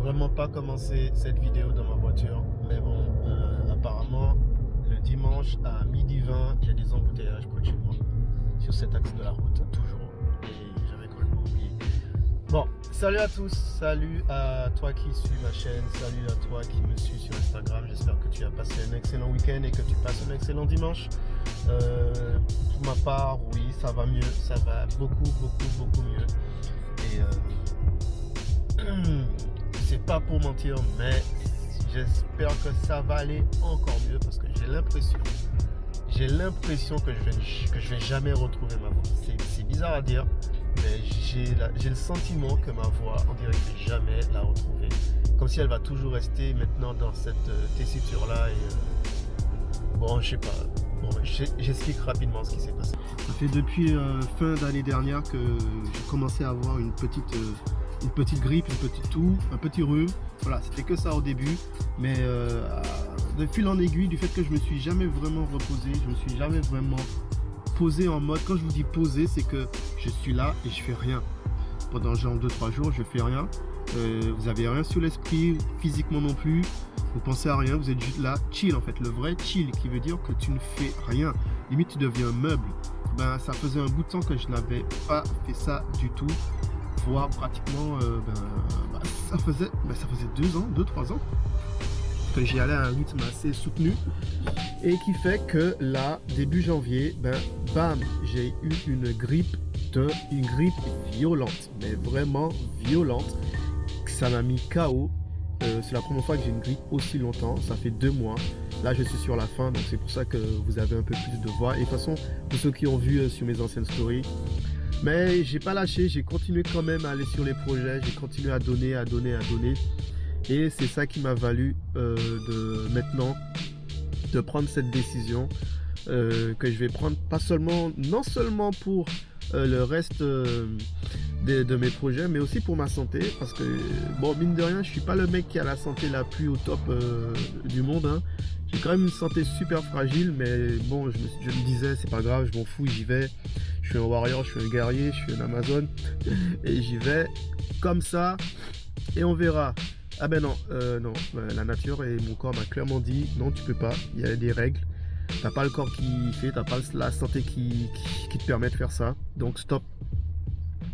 vraiment pas commencer cette vidéo dans ma voiture, mais bon, apparemment, le dimanche à 12h20, il y a des embouteillages près de chez moi, sur cet axe de la route, toujours, et j'avais complètement oublié. Bon, salut à tous, salut à toi qui suis ma chaîne, salut à toi qui me suis sur Instagram, j'espère que tu as passé un excellent week-end et que tu passes un excellent dimanche. Pour ma part, oui, ça va mieux, ça va beaucoup mieux. Et c'est pas pour mentir, mais j'espère que ça va aller encore mieux parce que j'ai l'impression que je vais jamais retrouver ma voix. C'est bizarre à dire, mais j'ai le sentiment que ma voix, on dirait que je vais jamais la retrouver. Comme si elle va toujours rester maintenant dans cette tessiture-là. Et bon, je sais pas. Bon, j'explique rapidement ce qui s'est passé. Ça fait depuis fin d'année dernière que j'ai commencé à avoir une petite grippe, une petite toux, un petit rhume. Voilà, c'était que ça au début. Mais de fil en aiguille, du fait que je me suis jamais vraiment reposé, je me suis jamais vraiment posé en mode. Quand je vous dis posé, c'est que je suis là et je fais rien. Pendant genre 2-3 jours, je fais rien. Vous avez rien sur l'esprit, physiquement non plus. Vous pensez à rien, vous êtes juste là, chill en fait. Le vrai chill qui veut dire que tu ne fais rien. Limite, tu deviens un meuble. Ben, ça faisait un bout de temps que je n'avais pas fait ça du tout. Voire pratiquement, ça faisait 2-3 ans que j'y allais à un rythme assez soutenu. Et qui fait que là, début janvier, bam, j'ai eu une grippe violente. Mais vraiment violente. Ça m'a mis KO. C'est la première fois que j'ai une grippe aussi longtemps, ça fait 2 mois. Là je suis sur la fin, donc c'est pour ça que vous avez un peu plus de voix. Et de toute façon, pour ceux qui ont vu sur mes anciennes stories, mais j'ai pas lâché, j'ai continué quand même à aller sur les projets, j'ai continué à donner. Et c'est ça qui m'a valu maintenant de prendre cette décision que je vais prendre non seulement pour le reste de mes projets, mais aussi pour ma santé, parce que bon, mine de rien, je suis pas le mec qui a la santé la plus au top du monde, hein. J'ai quand même une santé super fragile, mais bon, je me disais c'est pas grave, je m'en fous, j'y vais. Je suis un warrior, je suis un guerrier, je suis un Amazon et j'y vais comme ça et on verra. Ah ben non, la nature et mon corps m'a clairement dit non, tu peux pas, il y a des règles. T'as pas le corps qui fait, t'as pas la santé qui te permet de faire ça, donc stop.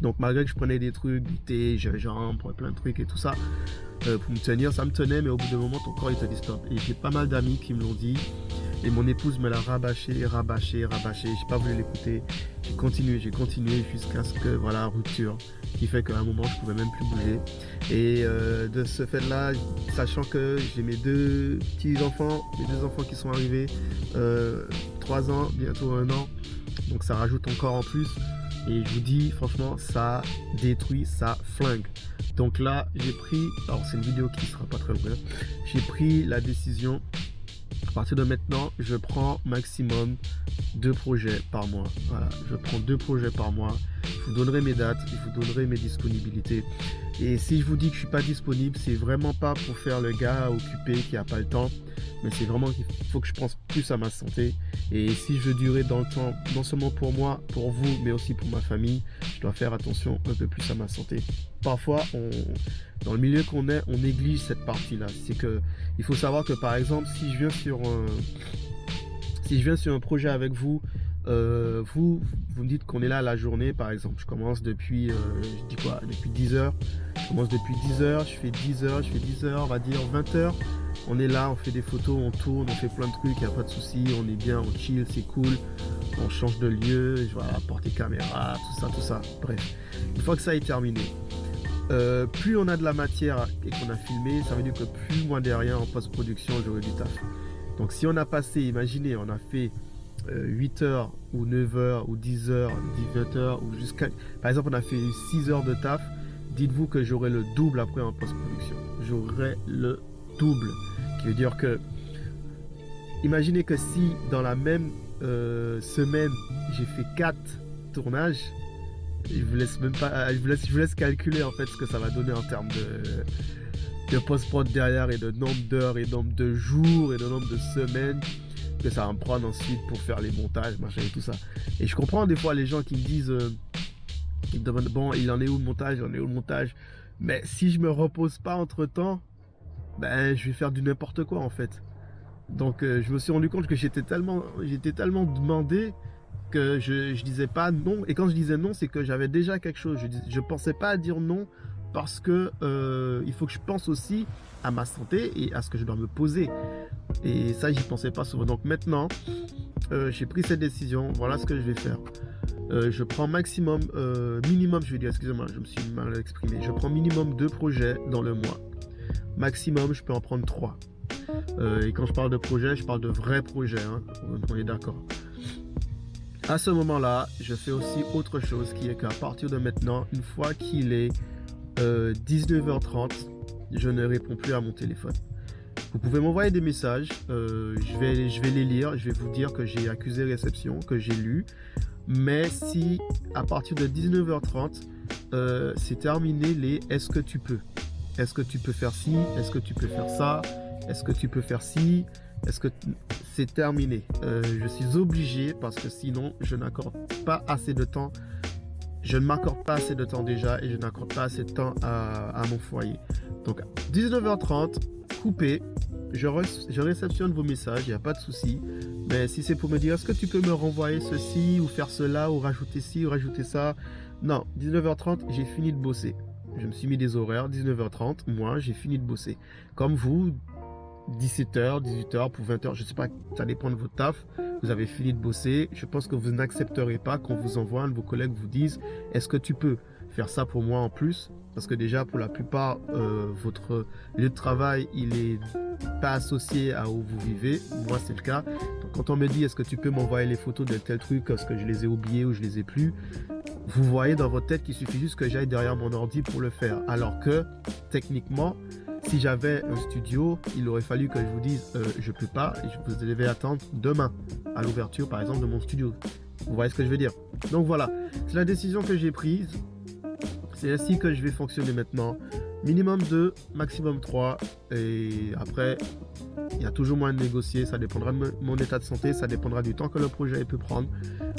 Donc malgré que je prenais des trucs, du thé, gingembre, plein de trucs et tout ça, pour me tenir, ça me tenait, mais au bout d'un moment, ton corps il te dit stop. Et j'ai pas mal d'amis qui me l'ont dit, et mon épouse me l'a rabâché, j'ai pas voulu l'écouter, j'ai continué jusqu'à ce que, voilà, rupture, qui fait qu'à un moment, je pouvais même plus bouger. Et de ce fait-là, sachant que j'ai mes deux enfants qui sont arrivés, 3 ans, bientôt 1 an, donc ça rajoute encore en plus. Et je vous dis, franchement, ça détruit, ça flingue. Donc là, j'ai pris, alors c'est une vidéo qui ne sera pas très longue, j'ai pris la décision, à partir de maintenant, je prends maximum 2 projets par mois. Voilà, je prends 2 projets par mois. Je vous donnerai mes dates, je vous donnerai mes disponibilités. Et si je vous dis que je ne suis pas disponible, c'est vraiment pas pour faire le gars occupé qui n'a pas le temps, mais c'est vraiment qu'il faut que je pense plus à ma santé. Et si je veux durer dans le temps, non seulement pour moi, pour vous, mais aussi pour ma famille, je dois faire attention un peu plus à ma santé. Parfois, dans le milieu qu'on est, on néglige cette partie-là. C'est que il faut savoir que par exemple, si je viens sur un projet avec vous, vous me dites qu'on est là la journée, par exemple, je commence depuis, depuis 10h. Je commence depuis 10h, je fais 10h, on va dire 20h. On est là, on fait des photos, on tourne, on fait plein de trucs, il n'y a pas de souci, on est bien, on chill, c'est cool. On change de lieu, je vais apporter caméra, tout ça. Bref, une fois que ça est terminé, plus on a de la matière et qu'on a filmé, ça veut dire que plus moi derrière en post-production, j'aurai du taf. Donc si on a passé, imaginez, on a fait 8h ou 9h ou 10h, 20h ou jusqu'à... Par exemple, on a fait 6 heures de taf, dites-vous que j'aurai le double après en post-production. J'aurai le double. Qui veut dire que, imaginez que si dans la même semaine, j'ai fait 4 tournages, je vous laisse calculer en fait ce que ça va donner en termes de post-prod derrière et de nombre d'heures et nombre de jours et de nombre de semaines que ça va me prendre ensuite pour faire les montages, machin et tout ça. Et je comprends des fois les gens qui me disent Il me demande, bon, il en est où le montage, il en est où le montage. Mais si je me repose pas entre-temps, ben, je vais faire du n'importe quoi en fait. Donc je me suis rendu compte que j'étais tellement demandé que je disais pas non. Et quand je disais non, c'est que j'avais déjà quelque chose. Je pensais pas à dire non parce que il faut que je pense aussi à ma santé et à ce que je dois me poser. Et ça, j'y pensais pas souvent. Donc maintenant, j'ai pris cette décision. Voilà ce que je vais faire. Je prends minimum, je vais dire, excusez-moi, je me suis mal exprimé. Je prends minimum 2 projets dans le mois. Maximum, je peux en prendre 3. Et quand je parle de projet, je parle de vrais projets, hein, on est d'accord. À ce moment-là, je fais aussi autre chose qui est qu'à partir de maintenant, une fois qu'il est 19h30, je ne réponds plus à mon téléphone. Vous pouvez m'envoyer des messages, je vais les lire, je vais vous dire que j'ai accusé réception, que j'ai lu. Mais si à partir de 19h30, c'est terminé les est-ce que tu peux? Est-ce que tu peux faire ci? Est-ce que tu peux faire ça? Est-ce que tu peux faire ci? Est-ce que c'est terminé? Je suis obligé parce que sinon je n'accorde pas assez de temps. Je ne m'accorde pas assez de temps déjà et je n'accorde pas assez de temps à mon foyer. Donc 19h30, coupé. Je réceptionne vos messages, il n'y a pas de souci. Mais si c'est pour me dire, est-ce que tu peux me renvoyer ceci ou faire cela ou rajouter ci ou rajouter ça? Non, 19h30, j'ai fini de bosser. Je me suis mis des horaires, 19h30, moi, j'ai fini de bosser. Comme vous, 17h, 18h pour 20h, je ne sais pas, ça dépend de votre taf. Vous avez fini de bosser. Je pense que vous n'accepterez pas qu'on vous envoie, un de vos collègues vous dise, est-ce que tu peux faire ça pour moi en plus? Parce que déjà, pour la plupart, votre lieu de travail, il est pas associé à où vous vivez. Moi, c'est le cas. Donc, quand on me dit, est-ce que tu peux m'envoyer les photos de tel truc parce que je les ai oubliés ou je les ai plus, vous voyez dans votre tête qu'il suffit juste que j'aille derrière mon ordi pour le faire. Alors que, techniquement, si j'avais un studio, il aurait fallu que je vous dise, je peux pas, et vous devez attendre demain à l'ouverture, par exemple, de mon studio. Vous voyez ce que je veux dire? Donc voilà, c'est la décision que j'ai prise. C'est ainsi que je vais fonctionner maintenant. Minimum 2, maximum 3. Et après, il y a toujours moyen de négocier. Ça dépendra de mon état de santé. Ça dépendra du temps que le projet peut prendre.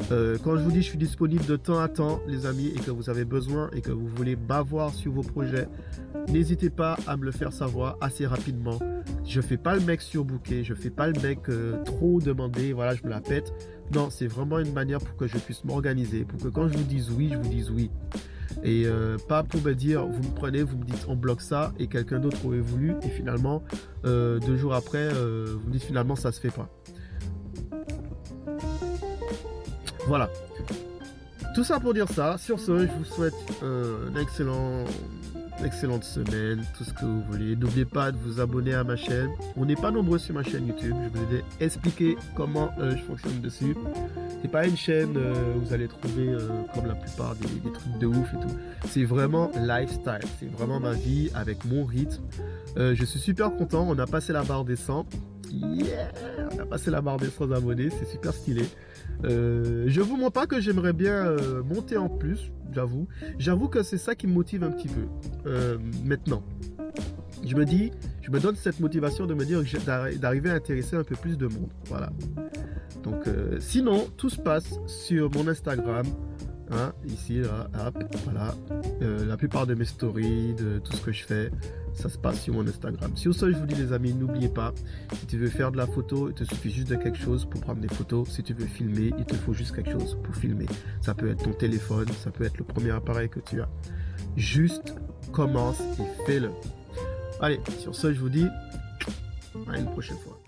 Quand je vous dis je suis disponible de temps à temps, les amis, et que vous avez besoin et que vous voulez m'avoir sur vos projets, n'hésitez pas à me le faire savoir assez rapidement. Je fais pas le mec surbooké. Je fais pas le mec trop demandé. Voilà, je me la pète. Non, c'est vraiment une manière pour que je puisse m'organiser. Pour que quand je vous dise oui, je vous dise oui. Et pas pour me dire, vous me prenez, vous me dites on bloque ça et quelqu'un d'autre aurait voulu et finalement 2 jours après vous me dites finalement ça se fait pas. Voilà, tout ça pour dire ça. Sur ce, je vous souhaite une excellente semaine, tout ce que vous voulez. N'oubliez pas de vous abonner à ma chaîne. On n'est pas nombreux sur ma chaîne YouTube. Je vous ai expliqué comment je fonctionne dessus. C'est pas une chaîne où vous allez trouver comme la plupart des trucs de ouf et tout. C'est vraiment lifestyle. C'est vraiment ma vie avec mon rythme. Je suis super content. On a passé la barre des 100. Yeah! On a passé la barre des 100 abonnés. C'est super stylé. Je vous mens pas que j'aimerais bien monter en plus. J'avoue que c'est ça qui me motive un petit peu. Maintenant. Je me donne cette motivation de me dire d'arriver à intéresser un peu plus de monde. Voilà. Donc, sinon, tout se passe sur mon Instagram. Hein, ici, là, hop, voilà. La plupart de mes stories, de tout ce que je fais, ça se passe sur mon Instagram. Sur ce, je vous dis les amis, n'oubliez pas, si tu veux faire de la photo, il te suffit juste de quelque chose pour prendre des photos. Si tu veux filmer, il te faut juste quelque chose pour filmer. Ça peut être ton téléphone, ça peut être le premier appareil que tu as. Juste commence et fais-le. Allez, sur ce, je vous dis à une prochaine fois.